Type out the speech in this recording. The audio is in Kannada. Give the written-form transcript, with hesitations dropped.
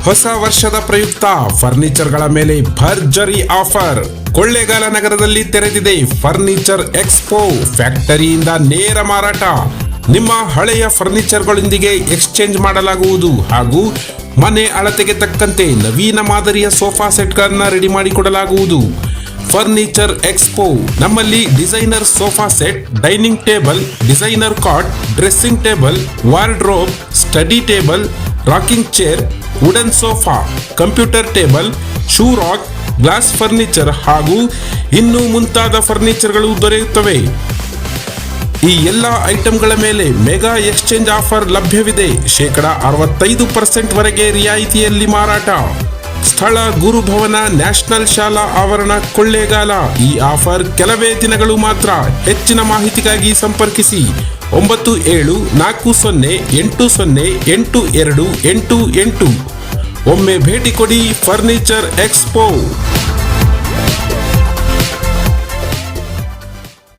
ಹೊಸ ವರ್ಷದ ಪ್ರಯುಕ್ತ ಫರ್ನಿಚರ್ಗಳ ಮೇಲೆ ಭರ್ಜರಿ ಆಫರ್. ಕೊಳ್ಳೇಗಾಲ ನಗರದಲ್ಲಿ ತೆರೆದಿದೆ ಫರ್ನಿಚರ್ ಎಕ್ಸ್ಪೋ. ಫ್ಯಾಕ್ಟರಿಯಿಂದ ನೇರ ಮಾರಾಟ. ನಿಮ್ಮ ಹಳೆಯ ಫರ್ನಿಚರ್ಗಳೊಂದಿಗೆ ಎಕ್ಸ್ಚೇಂಜ್ ಮಾಡಲಾಗುವುದು ಹಾಗೂ ಮನೆ ಅಳತೆಗೆ ತಕ್ಕಂತೆ ನವೀನ ಮಾದರಿಯ ಸೋಫಾ ಸೆಟ್ಗಳನ್ನು ರೆಡಿ ಮಾಡಿಕೊಡಲಾಗುವುದು. Furniture expo. ನಮ್ಮಲ್ಲಿ designer sofa set, dining table, designer cot, dressing table, wardrobe, study table, rocking chair, wooden sofa, computer table, shoe rack, glass furniture ಹಾಗೂ ಇನ್ನೂ ಮುಂತಾದ ಫರ್ನಿಚರ್ಗಳು ದೊರೆಯುತ್ತವೆ. ಈ ಎಲ್ಲ ಐಟಂಗಳ ಮೇಲೆ ಮೆಗಾ ಎಕ್ಸ್ಚೇಂಜ್ ಆಫರ್ ಲಭ್ಯವಿದೆ. 65% ವರೆಗೆ ರಿಯಾಯಿತಿಯಲ್ಲಿ ಮಾರಾಟ. ಸ್ಥಳ ಗುರುಭವನ ನ್ಯಾಷನಲ್ ಶಾಲಾ ಆವರಣ, ಕೊಳ್ಳೇಗಾಲ. ಈ ಆಫರ್ ಕೆಲವೇ ದಿನಗಳು ಮಾತ್ರ. ಹೆಚ್ಚಿನ ಮಾಹಿತಿಗಾಗಿ ಸಂಪರ್ಕಿಸಿ 9740808288. ಒಮ್ಮೆ ಭೇಟಿ ಕೊಡಿ ಫರ್ನಿಚರ್ ಎಕ್ಸ್ಪೋ.